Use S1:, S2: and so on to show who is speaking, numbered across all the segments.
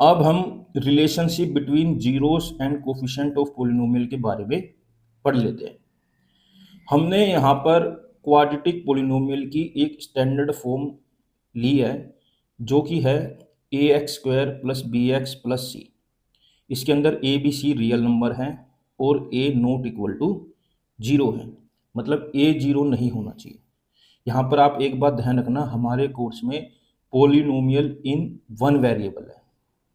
S1: अब हम relationship between zeros and coefficient of polynomial के बारे में पढ़ लेते हैं। हमने यहाँ पर क्वाड्रेटिक पोलिनोमियल की एक स्टैंडर्ड फॉर्म ली है, जो कि है a x square plus b x plus c. इसके अंदर a b c real number हैं और a not equal to zero है, मतलब ए जीरो नहीं होना चाहिए। यहाँ पर आप एक बात ध्यान रखना, हमारे कोर्स में पोलिनोमियल इन वन वेरिएबल है,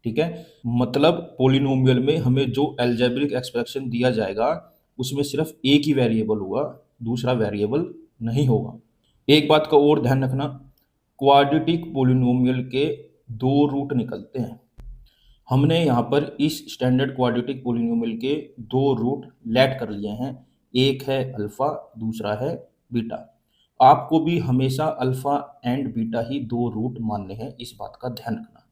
S1: ठीक है। मतलब पोलिनोमियल में हमें जो एल्जेब्रिक एक्सप्रेशन दिया जाएगा उसमें सिर्फ एक ही वेरिएबल होगा, दूसरा वेरिएबल नहीं होगा। एक बात का और ध्यान रखना, क्वाड्रेटिक पोलिनोमियल के दो रूट निकलते हैं। हमने यहाँ पर इस स्टैंडर्ड क्वाड्रेटिक पोलिनोमियल के दो रूट लेट कर लिए हैं, एक है अल्फा, दूसरा है बीटा। आपको भी हमेशा अल्फा एंड बीटा ही दो रूट मानने हैं, इस बात का ध्यान रखना।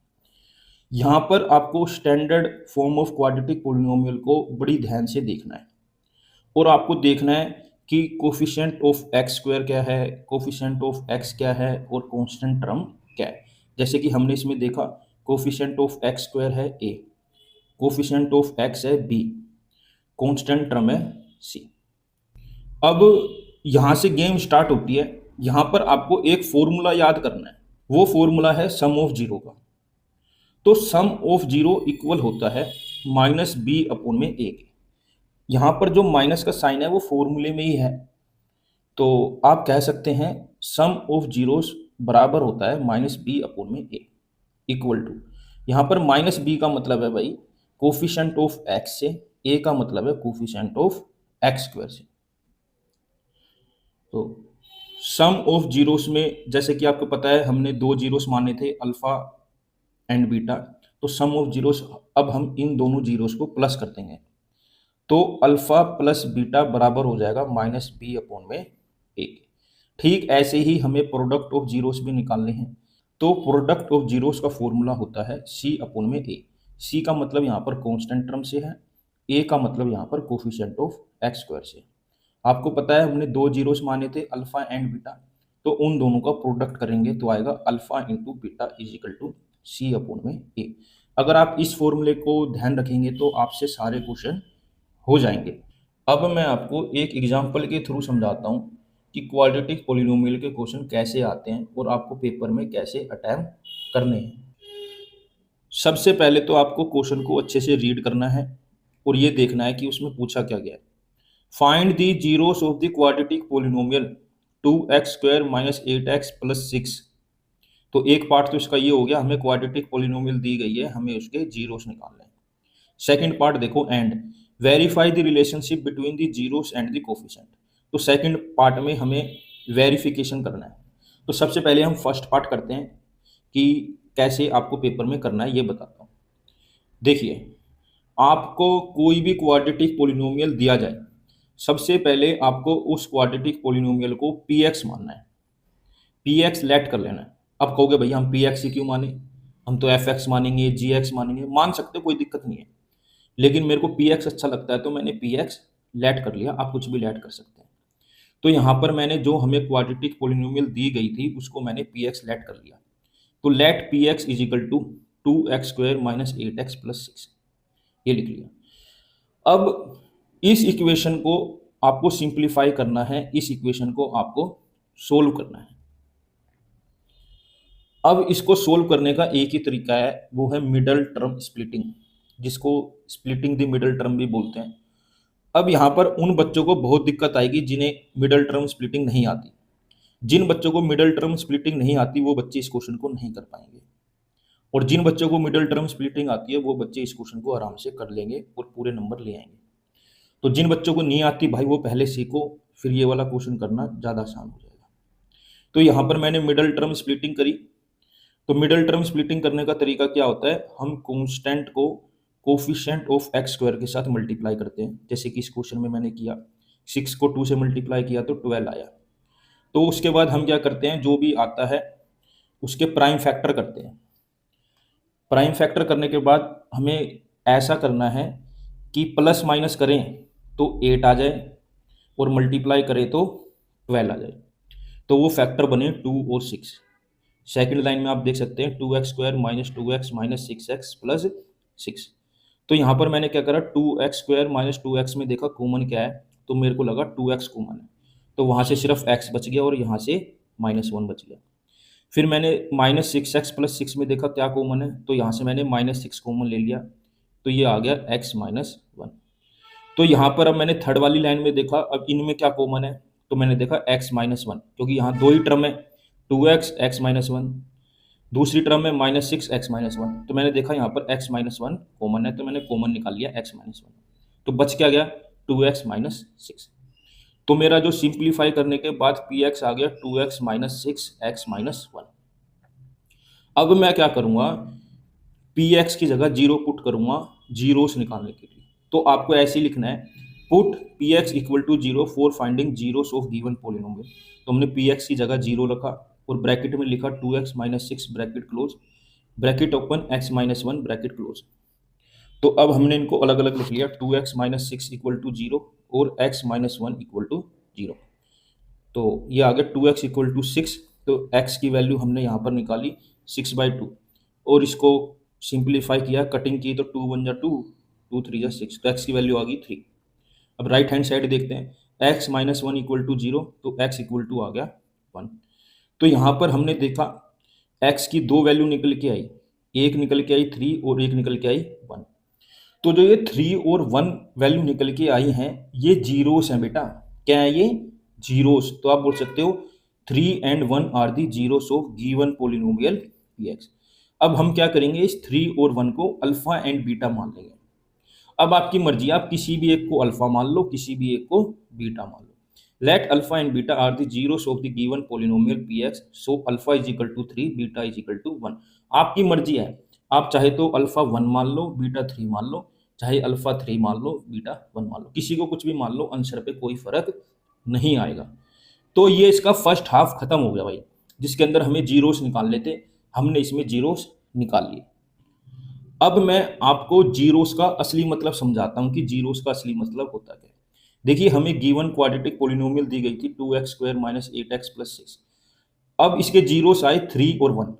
S1: यहाँ पर आपको standard form of quadratic polynomial को बड़ी ध्यान से देखना है और आपको देखना है कि कोफिशिएंट ऑफ एक्स स्क्वायर क्या है, कोफिशिएंट ऑफ एक्स क्या है और कांस्टेंट टर्म क्या है। जैसे कि हमने इसमें देखा, कोफिशिएंट ऑफ एक्स स्क्वायर है ए, कोफिशिएंट ऑफ एक्स है बी, कांस्टेंट टर्म है सी। अब यहाँ से गेम स्टार्ट होती है। यहाँ पर आपको एक फॉर्मूला याद करना है, वो फॉर्मूला है सम ऑफ जीरो का। तो सम ऑफ जीरो इक्वल होता है माइनस बी अपॉन में ए के। यहाँ पर जो माइनस का साइन है वो फॉर्मूले में ही है, तो आप कह सकते हैं सम ऑफ जीरोस बराबर होता है माइनस बी अपॉन में ए इक्वल टू, यहाँ पर माइनस बी का मतलब है भाई कोफिशिएंट ऑफ एक्स से, ए का मतलब है कोफिशिएंट ऑफ एक्स स्क्वायर से। तो सम ऑफ जीरोस में जैसे कि आपको पता है हमने दो जीरोस माने थे, अल्फा एंड बीटा। तो सम ऑफ जीरोस, अब हम इन दोनों जीरोस को प्लस कर देंगे, तो अल्फा प्लस बीटा बराबर हो जाएगा माइनस बी अपॉन में ए। ठीक ऐसे ही हमें प्रोडक्ट ऑफ जीरोस भी निकालने हैं। तो प्रोडक्ट ऑफ जीरोस का फॉर्मूला होता है सी अपॉन में ए। सी का मतलब यहाँ पर कांस्टेंट टर्म से है, ए का मतलब यहाँ पर कोफिशिएंट ऑफ एक्स स्क्वायर से। आपको पता है हमने दो जीरोस माने थे अल्फा एंड बीटा, तो उन दोनों का प्रोडक्ट करेंगे तो आएगा alpha into beta is equal to C upon में ए। अगर आप इस फॉर्मूले को ध्यान रखेंगे तो आपसे सारे क्वेश्चन हो जाएंगे। अब मैं आपको एक एग्जांपल के थ्रू समझाता हूँ कि क्वाड्रेटिक पोलिनोमियल के क्वेश्चन कैसे आते हैं और आपको पेपर में कैसे अटेम्प्ट करने हैं। सबसे पहले तो आपको क्वेश्चन को अच्छे से रीड करना है और ये देखना है कि उसमें पूछा क्या गया है। Find the zeros of the quadratic polynomial 2x square minus 8x plus 6। तो एक पार्ट तो इसका ये हो गया, हमें क्वाड्रेटिक पोलिनोमियल दी गई है, हमें उसके जीरोस निकालने हैं। सेकंड पार्ट देखो, and verify the relationship between the zeros and the coefficient. तो सेकंड पार्ट में हमें वेरिफिकेशन करना है। तो सबसे पहले हम फर्स्ट पार्ट करते हैं कि कैसे आपको पेपर में करना है, ये बताता हूँ। देखिए, आपको कोई भी क्वाड्रेटिक पोलिनोमियल दिया जाए, सबसे पहले आपको उस क्वाड्रेटिक पोलिनोमियल को पी एक्स मानना है, पी एक्स लेट कर लेना है। अब कहोगे भैया हम पी एक्स ही क्यों माने, हम तो एफ एक्स मानेंगे, जी एक्स मानेंगे। मान सकते हो, कोई दिक्कत नहीं है, लेकिन मेरे को पी एक्स अच्छा लगता है तो मैंने पी एक्स लेट कर लिया। आप कुछ भी लेट कर सकते हैं। तो यहाँ पर मैंने जो हमें क्वाड्रेटिक पोलिनोमियल दी गई थी उसको मैंने पी एक्स लेट कर लिया। तो let P X is equal to 2x square minus 8x plus 6, ये लिख लिया। अब इस इक्वेशन को आपको सिंप्लीफाई करना है, इस इक्वेशन को आपको सोल्व करना है। अब इसको सोल्व करने का एक ही तरीका है, वो है मिडल टर्म स्प्लिटिंग, जिसको स्प्लिटिंग द मिडल टर्म भी बोलते हैं। अब यहाँ पर उन बच्चों को बहुत दिक्कत आएगी जिन्हें मिडल टर्म स्प्लिटिंग नहीं आती। जिन बच्चों को मिडल टर्म स्प्लिटिंग नहीं आती वो बच्चे इस क्वेश्चन को नहीं कर पाएंगे, और जिन बच्चों को मिडल टर्म स्प्लिटिंग आती है वो बच्चे इस क्वेश्चन को आराम से कर लेंगे और पूरे नंबर ले आएंगे। तो जिन बच्चों को नहीं आती भाई वो पहले सीखो, फिर ये वाला क्वेश्चन करना ज़्यादा आसान हो जाएगा। तो यहाँ पर मैंने मिडल टर्म स्प्लिटिंग करी। तो मिडल टर्म स्प्लिटिंग करने का तरीका क्या होता है, हम कांस्टेंट को कोफिशिएंट ऑफ एक्स स्क्वायर के साथ मल्टीप्लाई करते हैं, जैसे कि इस क्वेश्चन में मैंने किया। 6 को 2 से मल्टीप्लाई किया तो 12 आया। तो उसके बाद हम क्या करते हैं, जो भी आता है उसके प्राइम फैक्टर करते हैं। प्राइम फैक्टर करने के बाद हमें ऐसा करना है कि प्लस माइनस करें तो 8 आ जाए और मल्टीप्लाई करें तो 12 आ जाए। तो वो फैक्टर बने 2 और 6। सेकंड लाइन में आप देख सकते हैं 2x² - 2x - 6x + 6। तो यहाँ पर मैंने क्या करा, 2x² - 2x में देखा कॉमन क्या है, तो मेरे को लगा 2x कॉमन है, तो वहाँ से सिर्फ x बच गया और यहाँ से -1 बच गया। फिर मैंने -6x + 6 में देखा क्या कॉमन है, तो यहाँ से मैंने -6 कॉमन ले लिया, तो ये आ गया x - 1। तो यहाँ पर अब मैंने थर्ड वाली लाइन में देखा अब इनमें क्या कॉमन है, तो मैंने देखा x - 1, क्योंकि यहाँ दो ही टर्म है, 2x x - 1, दूसरी टर्म में -6x - 1, तो मैंने देखा यहाँ पर x - 1 कॉमन है, तो मैंने कॉमन निकाल लिया x - 1, तो बच क्या गया 2x - 6। तो मेरा जो सिंप्लीफाई करने के बाद px आ गया 2x - 6x - 1। अब मैं क्या करूँगा, px की जगह 0 पुट करूँगा जीरोस निकालने के लिए। तो आपको ऐसे ही लिखना है, put px = 0 for finding zeros of given polynomial. तो हमने px की जगह 0 रखा और ब्रैकेट में लिखा 2x - 6 bracket close, bracket open x - 1 bracket close. तो अब हमने इनको अलग अलग लिख लिया, 2x - 6 = 0 और x - 1 = 0। तो ये आ गया 2x = 6, तो x की वैल्यू हमने यहाँ पर निकाली 6/2 और इसको सिंप्लीफाई किया, कटिंग की, तो 2 1 जा 2, 2 3 जा 6, तो x की वैल्यू आ गई 3। अब राइट हैंड साइड देखते हैं, x - 1 = 0, तो x = आ गया 1। तो यहाँ पर हमने देखा x की दो वैल्यू निकल के आई, एक निकल के आई 3 और एक निकल के आई 1। तो जो ये 3 और 1 वैल्यू निकल के आई हैं, ये जीरोस हैं बेटा। क्या है ये? जीरोस। तो आप बोल सकते हो 3 and 1 are the zeros of given polynomial px। अब हम क्या करेंगे, इस 3 और 1 को अल्फा एंड बीटा मान लेंगे। अब आपकी मर्जी, आप किसी भी एक को अल्फा मान लो, किसी भी एक को बीटा मान लो। Let alpha and beta are the zeros of the given polynomial px, so alpha = 3, beta = 1। आपकी मर्जी है, आप चाहे तो अल्फा 1 मान लो, बीटा 3 मान लो, चाहे अल्फा 3 मान लो, बीटा 1 मान लो, किसी को कुछ भी मान लो, आंसर पे कोई फर्क नहीं आएगा। तो ये इसका फर्स्ट हाफ खत्म हो गया भाई, जिसके अंदर हमें जीरोस निकालने थे, हमने इसमें जीरोस निकाल लिए। अब मैं आपको जीरोस का असली मतलब समझाता हूं कि जीरोस का असली मतलब होता क्या है। देखिए, हमें गिवन क्वाड्रेटिक पोलिनोमियल दी गई थी 2x² - 8x + 6। अब इसके जीरोस आए 3 और 1।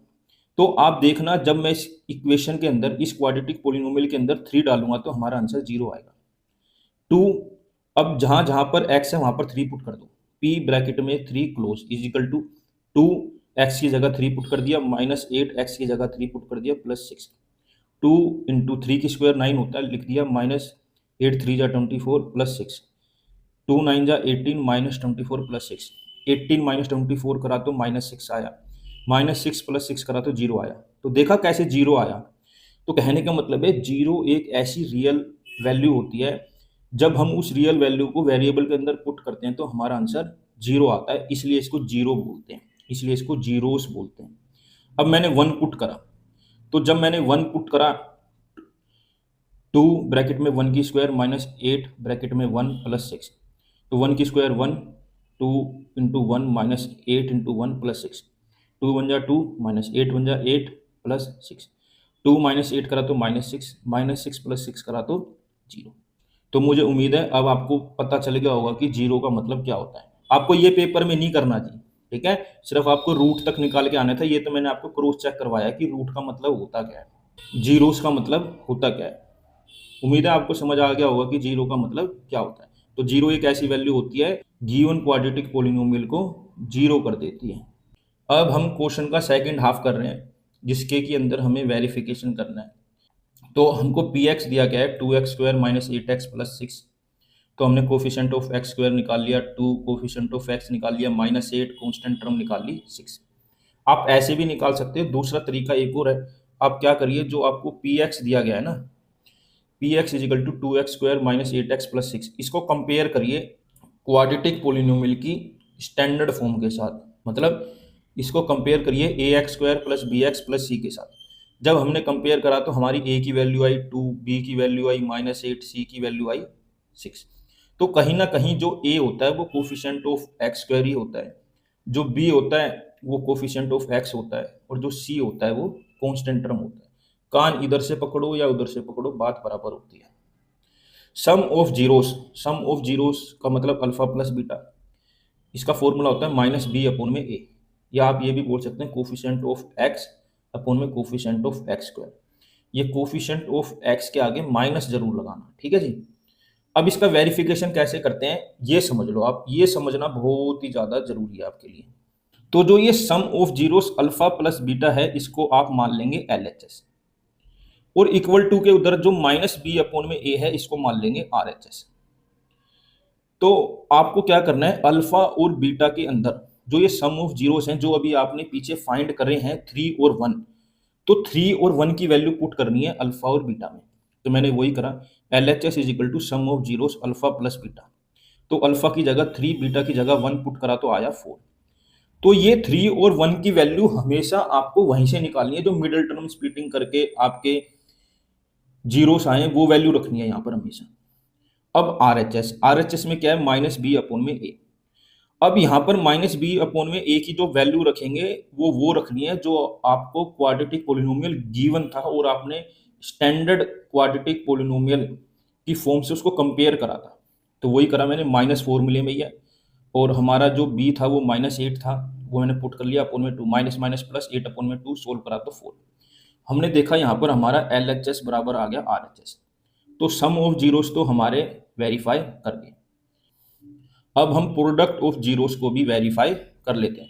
S1: तो आप देखना, जब मैं इस इक्वेशन के अंदर, इस क्वाड्रेटिक पोलिनोमियल के अंदर 3 डालूंगा तो हमारा आंसर 0 आएगा। 2, अब जहां जहां पर x है वहां पर 3 पुट कर दो, p ब्रैकेट में 3 क्लोज = 2, x की जगह 3 पुट कर दिया, -8 x की जगह 3 पुट कर दिया, +6। 2 × 3 की स्क्वायर 9 होता है, लिख दिया, -8 3 जा 24 +6, 2 9 जा 18 -24 +6, 18 -24 करा तो -6 आया, -6 + 6 करा तो 0 आया। तो देखा कैसे 0 आया। तो कहने का मतलब है 0 एक ऐसी रियल वैल्यू होती है, जब हम उस रियल वैल्यू को वेरिएबल के अंदर पुट करते हैं तो हमारा आंसर 0 आता है, इसलिए इसको 0 बोलते हैं, इसलिए इसको जीरोस बोलते हैं। अब मैंने 1 पुट करा, तो जब मैंने 1 पुट करा, 2 ब्रैकेट में 1 की स्क्वायर -8 ब्रैकेट में 1 +6, तो 1 की स्क्वायर 1, 2 × 1 -8 × 1 +6, 2 1 जा 2, -8 1 जा 8 +6, 2 -8 करा तो -6, -6 + 6 करा तो 0। तो मुझे उम्मीद है अब आपको पता चल गया होगा कि 0 का मतलब क्या होता है। आपको ये पेपर में नहीं करना जी, ठीक है, सिर्फ आपको रूट तक निकाल के आना था। ये तो मैंने आपको क्रॉस चेक करवाया कि रूट का मतलब होता क्या है, जीरोस का मतलब होता क्या है। उम्मीद है आपको समझ आ गया होगा कि 0 का मतलब क्या होता है। तो 0 एक ऐसी वैल्यू होती है गिवन क्वाड्रेटिक पोलिनोमियल को 0 कर देती है। अब हम क्वेश्चन का सेकंड हाफ कर रहे हैं, जिसके के अंदर हमें वेरिफिकेशन करना है। तो हमको px दिया गया है 2x² - 8x + 6। तो हमने कोफिशिएंट ऑफ x² निकाल लिया 2, कोफिशिएंट ऑफ x निकाल लिया -8, कांस्टेंट टर्म निकाल ली 6। आप ऐसे भी निकाल सकते हो, दूसरा तरीका एक और है। आप क्या करिए, जो आपको px दिया गया है ना, px = 2x² - 8x + 6, इसको कंपेयर करिए क्वाड्रेटिक पोलिनोमियल की स्टैंडर्ड फॉर्म के साथ। मतलब इसको कंपेयर करिए ax² + bx + c के साथ। जब हमने कंपेयर करा तो हमारी a की वैल्यू आई 2, b की वैल्यू आई -8, c की वैल्यू आई 6। तो कहीं ना कहीं जो a होता है वो कोफिशिएंट ऑफ x² ही होता है, जो b होता है वो कोफिशिएंट ऑफ x होता है, और जो c होता है वो कांस्टेंट टर्म होता है। कान इधर से पकड़ो या उधर से पकड़ो, बात बराबर होती है। Sum of zeros, sum of zeros का मतलब अल्फा प्लस बीटा, इसका फॉर्मूला होता है -b/a। या आप ये भी बोल सकते हैं कोफिशिएंट ऑफ एक्स अपॉन में कोफिशिएंट ऑफ एक्स स्क्वायर। ये कोफिशिएंट ऑफ एक्स के आगे माइनस जरूर लगाना, ठीक है जी। अब इसका वेरिफिकेशन कैसे करते हैं ये समझ लो आप, ये समझना बहुत ही ज्यादा जरूरी है आपके लिए। तो जो ये sum of zeros alpha plus beta है इसको आप मान लेंगे LHS, और इक्वल टू के उधर जो माइनस बी अपॉन में ए है इसको मान लेंगे RHS। तो आपको क्या करना है, अल्फा और बीटा के अंदर जो ये सम ऑफ जीरोस हैं जो अभी आपने पीछे फाइंड करे हैं 3 और 1, तो 3 और 1 की वैल्यू पुट करनी है अल्फा और बीटा में। तो मैंने वही करा, LHS is equal to sum of zeros alpha plus beta. तो अल्फा की जगह 3, बीटा की जगह 1 पुट करा तो आया 4। तो ये 3 और 1 की वैल्यू हमेशा आपको वहीं से निकालनी है, जो मिडिल टर्म स्प्लिटिंग करके आपके जीरोस आए वो वैल्यू रखनी है यहाँ पर हमेशा। अब RHS में क्या है, माइनस बी अपॉन में ए। अब यहाँ पर माइनस बी अपॉन में ए की जो वैल्यू रखेंगे वो रखनी है जो आपको क्वाड्रेटिक पोलिनोमियल गिवन था और आपने स्टैंडर्ड क्वाड्रेटिक पोलिनोमियल की फॉर्म से उसको कंपेयर करा था। तो वही करा मैंने, माइनस फॉर्मूले में ही है, और हमारा जो बी था वो -8 था, वो मैंने पुट कर लिया अपॉन में 2, माइनस माइनस प्लस 8 अपॉन में 2, सोल्व करा तो 4। हमने देखा यहाँ पर हमारा LHS बराबर आ गया RHS। तो सम ऑफ जीरोस तो हमारे वेरीफाई कर गए। अब हम प्रोडक्ट ऑफ जीरोस को भी वेरीफाई कर लेते हैं।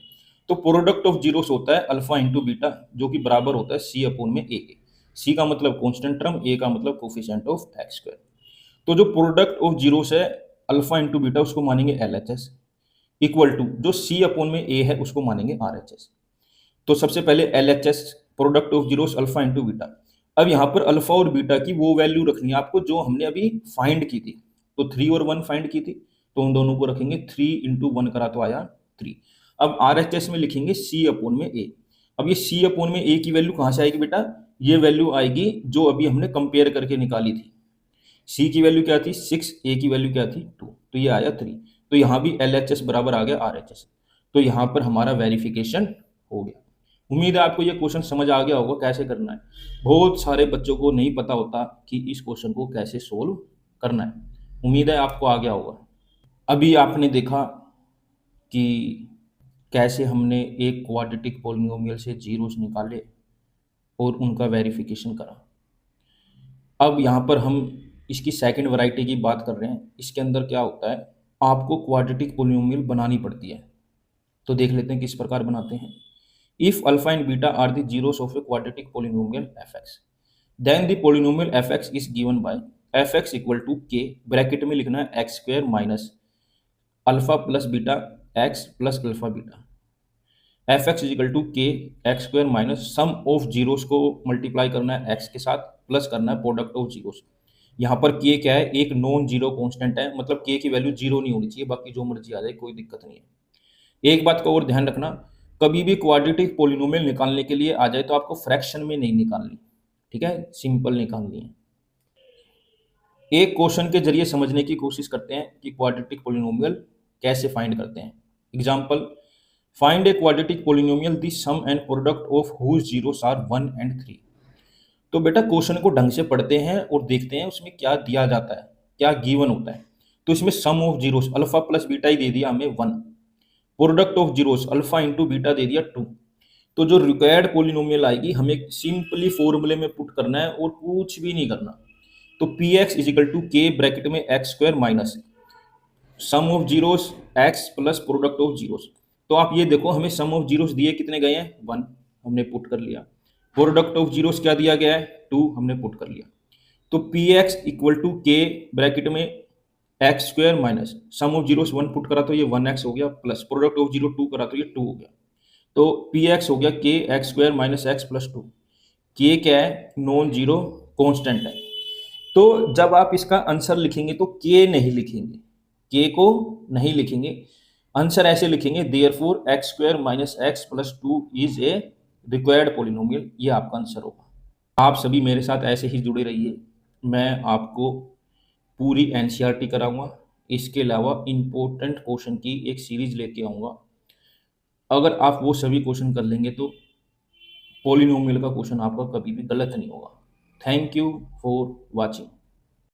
S1: तो प्रोडक्ट ऑफ जीरोस होता है अल्फा इंटू बीटा, जो कि बराबर होता है सी अपॉन में ए के। सी का मतलब कांस्टेंट टर्म, ए का मतलब कोफिशिएंट ऑफ एक्स स्क्वायर। तो जो प्रोडक्ट ऑफ जीरोस है अल्फा इंटू बीटा उसको मानेंगे LHS, इक्वल टू जो सी अपॉन में ए है उसको मानेंगे RHS। तो सबसे पहले LHS product of zeros alpha into beta. अब यहाँ पर अल्फा और बीटा की वो वैल्यू रखनी है आपको जो हमने अभी फाइंड की थी। तो 3 और 1 फाइंड की थी, तो उन दोनों को रखेंगे, 3 इंटू 1 करा तो आया 3। अब RHS में लिखेंगे सी अपॉन में ए। अब ये सी अपॉन में ए की वैल्यू कहाँ से आएगी बेटा, ये वैल्यू आएगी जो अभी हमने कंपेयर करके निकाली थी। सी की वैल्यू क्या थी 6, ए की वैल्यू क्या थी 2, तो ये आया 3। तो यहाँ भी LHS बराबर आ गया RHS। तो यहाँ पर हमारा वेरिफिकेशन हो गया। उम्मीद है आपको ये क्वेश्चन समझ आ गया होगा कैसे करना है। बहुत सारे बच्चों को नहीं पता होता कि इस क्वेश्चन को कैसे सोल्व करना है। उम्मीद है आपको आ गया होगा। अभी आपने देखा कि कैसे हमने एक क्वाड्रेटिक पॉलिनोमियल से जीरोस निकाले और उनका वेरिफिकेशन करा। अब यहाँ पर हम इसकी सेकंड वैरायटी की बात कर रहे हैं। इसके अंदर क्या होता है, आपको क्वाड्रेटिक पॉलिनोमियल बनानी पड़ती है। तो देख लेते हैं किस प्रकार बनाते हैं। If alpha and beta are the zeros of a quadratic polynomial fx, then the polynomial fx is given by fx equal to के, ब्रैकेट में लिखना है x square minus alpha plus beta x plus alpha beta. fx is equal to k x square minus sum of zeros को multiply करना है x के साथ, plus करना है प्रोडक्ट ऑफ जीरोस। यहाँ पर k क्या है, एक नॉन जीरो कांस्टेंट है, मतलब k की वैल्यू जीरो नहीं होनी चाहिए, बाकी जो मर्जी आ जाए कोई दिक्कत नहीं है। एक बात का और ध्यान रखना, कभी भी क्वाड्रेटिक पॉलिनोमियल निकालने के लिए आ जाए तो आपको फ्रैक्शन में नहीं निकालनी, ठीक है, सिंपल निकालनी है। एक क्वेश्चन के जरिए समझने की कोशिश करते हैं कि क्वाड्रेटिक पॉलिनोमियल कैसे फाइंड करते हैं। Example, find a quadratic polynomial the sum and product of whose zeros are 1 and 3। तो बेटा क्वेश्चन को ढंग से पढ़ते हैं और देखते हैं उसमें क्या दिया जाता है, क्या गिवन होता है। तो इसमें sum of zeros alpha plus beta ही दे दिया हमें 1, product of zeros alpha into beta दे दिया 2। तो जो रिक्वायर्ड पॉलिनोमियल आएगी हमें सिंपली फॉर्मूले में पुट करना है और कुछ भी नहीं करना। तो P X is equal to के, ब्रैकेट में X square minus sum of zeros X plus product of zeros. तो आप ये देखो हमें सम ऑफ जीरोस दिए कितने गए हैं 1, हमने पुट कर लिया। प्रोडक्ट ऑफ जीरोस क्या दिया गया है 2, हमने पुट कर लिया। तो पी एक्स इक्वल टू के, ब्रैकेट में X square minus sum of zeros 1 put करा तो ये 1x हो गया, प्लस प्रोडक्ट ऑफ जीरो 2 करा तो ये 2 हो गया। तो पी एक्स हो गया के x square minus x plus 2। के क्या है, नॉन जीरो कॉन्स्टेंट है। तो जब आप इसका आंसर लिखेंगे तो के नहीं लिखेंगे, के को नहीं लिखेंगे, आंसर ऐसे लिखेंगे therefore x square minus x plus 2 is a required polynomial. ये आपका आंसर होगा। आप सभी मेरे साथ ऐसे ही जुड़े रहिए, मैं आपको पूरी एनसीईआरटी कराऊंगा, इसके अलावा इम्पोर्टेंट क्वेश्चन की एक सीरीज लेके आऊँगा। अगर आप वो सभी क्वेश्चन कर लेंगे तो पॉलिनोमियल का क्वेश्चन आपका कभी भी गलत नहीं होगा। Thank you for watching.